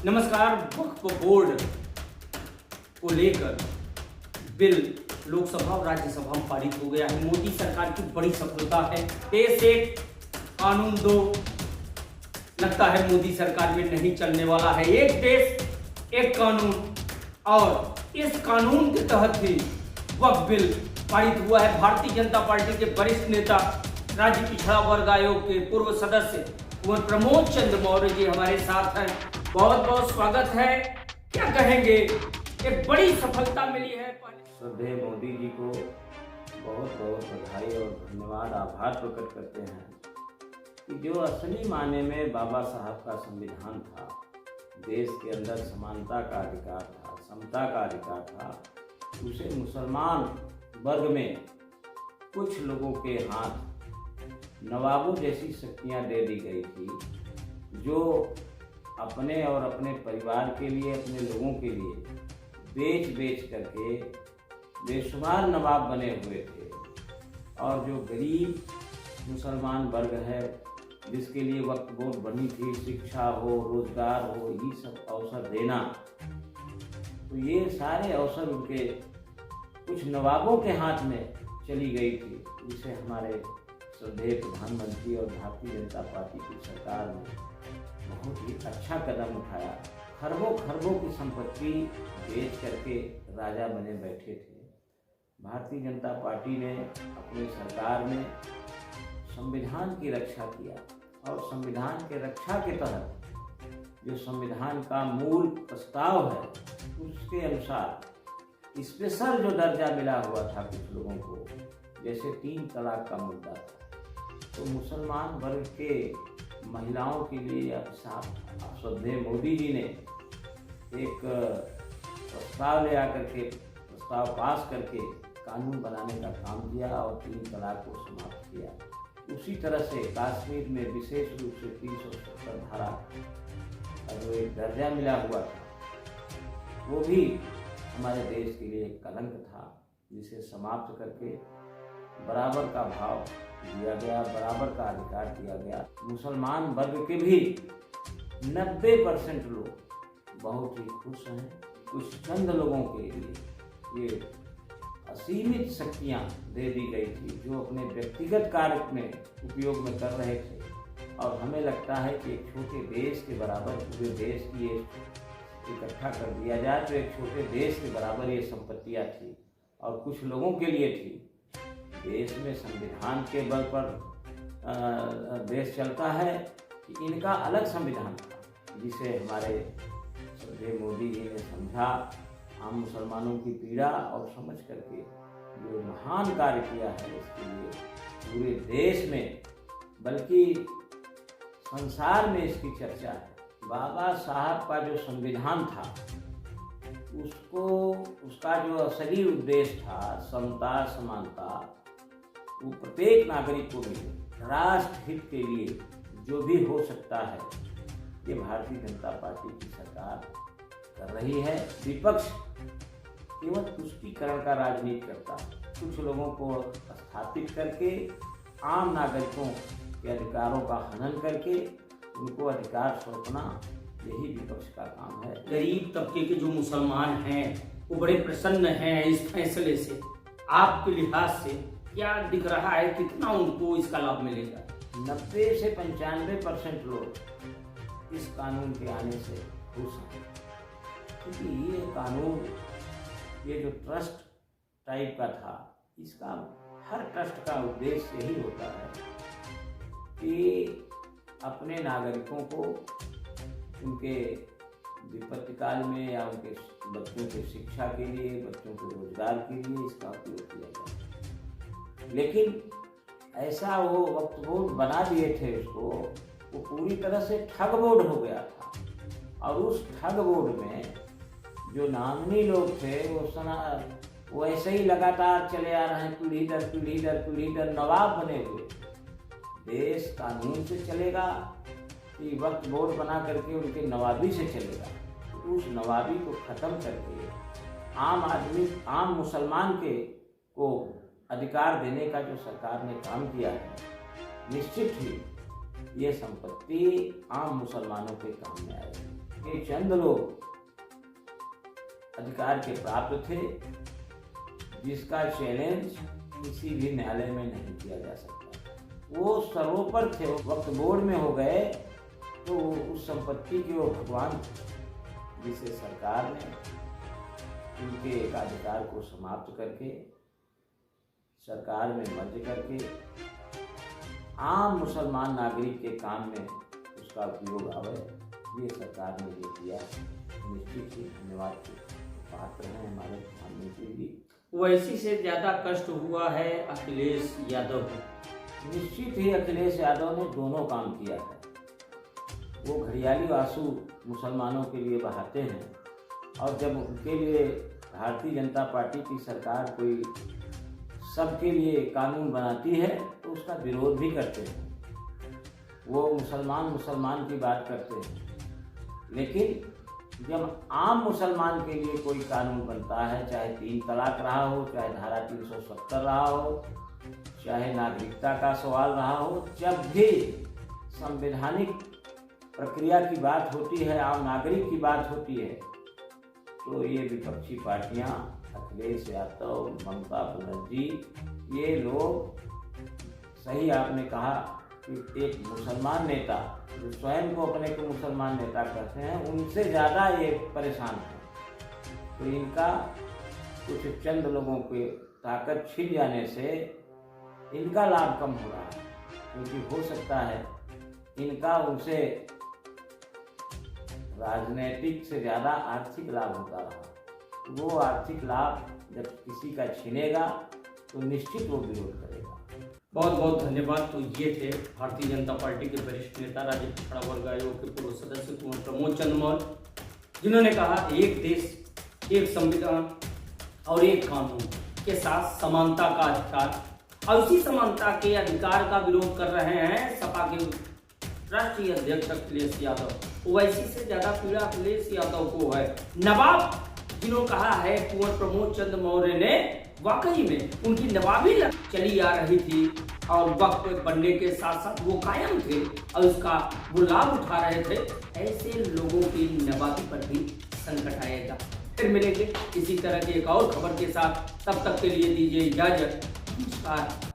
नमस्कार। वक्फ बोर्ड को लेकर बिल लोकसभा और राज्यसभा में पारित हो गया है। मोदी सरकार की बड़ी सफलता है। देश एक कानून दो, लगता है मोदी सरकार में नहीं चलने वाला है। एक देश एक कानून, और इस कानून के तहत ही वक्फ बिल पारित हुआ है। भारतीय जनता पार्टी के वरिष्ठ नेता, राज्य पिछड़ा वर्ग आयोग के पूर्व सदस्य कुंवर प्रमोद चंद्र मौर्य जी हमारे साथ हैं। बहुत बहुत स्वागत है। क्या कहेंगे, एक बड़ी सफलता मिली है। श्रद्धेय मोदी जी को बहुत बहुत बधाई और धन्यवाद, आभार प्रकट करते हैं कि जो असली मायने में बाबा साहब का संविधान था, देश के अंदर समानता का अधिकार था, समता का अधिकार था, उसे मुसलमान वर्ग में कुछ लोगों के हाथ नवाबों जैसी शक्तियां दे दी गई थी, जो अपने और अपने परिवार के लिए, अपने लोगों के लिए बेच करके बेशुमार नवाब बने हुए थे। और जो गरीब मुसलमान वर्ग है, जिसके लिए वक्फ बोर्ड बनी थी, शिक्षा हो, रोजगार हो, ये सब अवसर देना, तो ये सारे अवसर उनके कुछ नवाबों के हाथ में चली गई थी, जिसे हमारे श्रद्धेय प्रधानमंत्री और भारतीय जनता पार्टी की सरकार ने बहुत ही अच्छा कदम उठाया। खरबों खरबों की संपत्ति बेच करके राजा बने बैठे थे। भारतीय जनता पार्टी ने अपनी सरकार में संविधान की रक्षा किया, और संविधान के रक्षा के तहत जो संविधान का मूल प्रस्ताव है, उसके अनुसार स्पेशल जो दर्जा मिला हुआ था कुछ लोगों को, जैसे 3 तलाक का मुद्दा था, तो मुसलमान वर्ग के महिलाओं के लिए श्रद्धेय मोदी जी ने एक प्रस्ताव ले आकर के, प्रस्ताव पास करके कानून बनाने का काम किया और 3 तलाक को समाप्त किया। उसी तरह से कश्मीर में विशेष रूप से 370 धारा का जो एक दर्जा मिला हुआ था, वो भी हमारे देश के लिए एक कलंक था, जिसे समाप्त करके बराबर का भाव दिया गया, बराबर का अधिकार दिया गया। मुसलमान वर्ग के भी 90% लोग बहुत ही खुश हैं। कुछ चंद लोगों के लिए ये असीमित शक्तियां दे दी गई थी, जो अपने व्यक्तिगत कार्य में उपयोग में कर रहे थे। और हमें लगता है कि एक छोटे देश के बराबर पूरे देश की इकट्ठा कर दिया जाए तो एक छोटे देश के बराबर ये संपत्तियां थी, और कुछ लोगों के लिए थी। देश में संविधान के बल पर देश चलता है कि इनका अलग संविधान था, जिसे हमारे श्रद्धेय मोदी जी ने समझा, आम मुसलमानों की पीड़ा और समझ करके जो महान कार्य किया है, इसके लिए पूरे देश में बल्कि संसार में इसकी चर्चा है। बाबा साहब का जो संविधान था, उसका जो असली उद्देश्य था, समता समानता, वो प्रत्येक नागरिक को मिले, राष्ट्र हित के लिए जो भी हो सकता है, ये भारतीय जनता पार्टी की सरकार कर रही है। विपक्ष केवल तुष्टीकरण का राजनीति करता है, कुछ लोगों को स्थापित करके आम नागरिकों के अधिकारों का हनन करके उनको अधिकार सौंपना, यही विपक्ष का काम है। गरीब तबके के जो मुसलमान हैं, वो बड़े प्रसन्न हैं इस फैसले से। आपके लिहाज से क्या दिख रहा है, कितना उनको इसका लाभ मिलेगा? 90 से 95% लोग इस कानून के आने से खुश हैं, क्योंकि ये कानून, ये जो ट्रस्ट टाइप का था, इसका हर ट्रस्ट का उद्देश्य यही होता है कि अपने नागरिकों को उनके विपत्ति काल में या उनके बच्चों के शिक्षा के लिए, बच्चों के रोजगार के लिए इसका उपयोग किया जाए। लेकिन ऐसा वो वक्फ बोर्ड बना दिए थे उसको, वो पूरी तरह से ठग बोर्ड हो गया था। और उस ठग बोर्ड में जो नामनी लोग थे, वो ऐसे ही लगातार चले आ रहे हैं, पीढ़ी दर पीढ़ी दर पीढ़ी दर नवाब बने हुए। देश कानून से चलेगा कि वक्फ बोर्ड बना करके उनके नवाबी से चलेगा? तो उस नवाबी को ख़त्म करके आम आदमी, आम मुसलमान को अधिकार देने का जो सरकार ने काम किया है, निश्चित ही ये संपत्ति आम मुसलमानों के काम में आएगी। ये चंद लोग अधिकार के प्राप्त थे, जिसका चैलेंज किसी भी न्यायालय में नहीं किया जा सकता। वो सर्वोपर थे, वक्त बोर्ड में हो गए तो उस संपत्ति के वो भगवान थे, जिसे सरकार ने उनके एकाधिकार को समाप्त करके सरकार में मर्ज करके आम मुसलमान नागरिक के काम में उसका उपयोग आवे, ये सरकार ने ये किया। निश्चित ही धन्यवाद के पात्र हैं हमारे प्रधानमंत्री जी। ओवैसी से ज्यादा कष्ट हुआ है अखिलेश यादव को। निश्चित ही अखिलेश यादव ने दोनों काम किया है। वो घड़ियाली आंसू मुसलमानों के लिए बहाते हैं, और जब उनके लिए भारतीय जनता पार्टी की सरकार कोई सबके लिए कानून बनाती है तो उसका विरोध भी करते हैं। वो मुसलमान की बात करते हैं, लेकिन जब आम मुसलमान के लिए कोई कानून बनता है, चाहे 3 तलाक रहा हो, चाहे धारा 370 रहा हो, चाहे नागरिकता का सवाल रहा हो, जब भी संवैधानिक प्रक्रिया की बात होती है, आम नागरिक की बात होती है, तो ये विपक्षी पार्टियां, अखिलेश यादव, ममता बनर्जी, ये लोग, सही आपने कहा कि एक मुसलमान नेता जो स्वयं को अपने को मुसलमान नेता कहते हैं, उनसे ज़्यादा ये परेशान है। तो इनका कुछ चंद लोगों के ताकत छिन जाने से इनका लाभ कम हो रहा है, क्योंकि हो सकता है इनका उनसे राजनीतिक से ज़्यादा आर्थिक लाभ होता रहा। वो आर्थिक लाभ जब किसी का छिनेगा तो निश्चित वो विरोध करेगा। बहुत बहुत धन्यवाद। तो ये थे भारतीय जनता पार्टी के वरिष्ठ नेता, राज्य पिछड़ा वर्ग आयोग के पूर्व सदस्य कुंवर प्रमोद चंद्र मौर्य, जिन्होंने कहा एक देश, एक संविधान और एक कानून के साथ समानता का अधिकार, और उसी समानता के अधिकार का विरोध कर रहे हैं सपा के राष्ट्रीय अध्यक्ष अखिलेश यादव। ओवैसी से ज्यादा पीड़ा अखिलेश यादव को है। नवाब जिन्होंने कहा है कुंवर प्रमोद चंद्र मौर्य ने, वाकई में उनकी नवाबी चली आ रही थी और वक्त बनने के साथ साथ वो कायम थे और उसका वो लाभ उठा रहे थे। ऐसे लोगों की नवाबी पर भी संकट आएगा। फिर मिलेंगे इसी तरह की एक और खबर के साथ, तब तक के लिए दीजिए इजाजत। नमस्कार।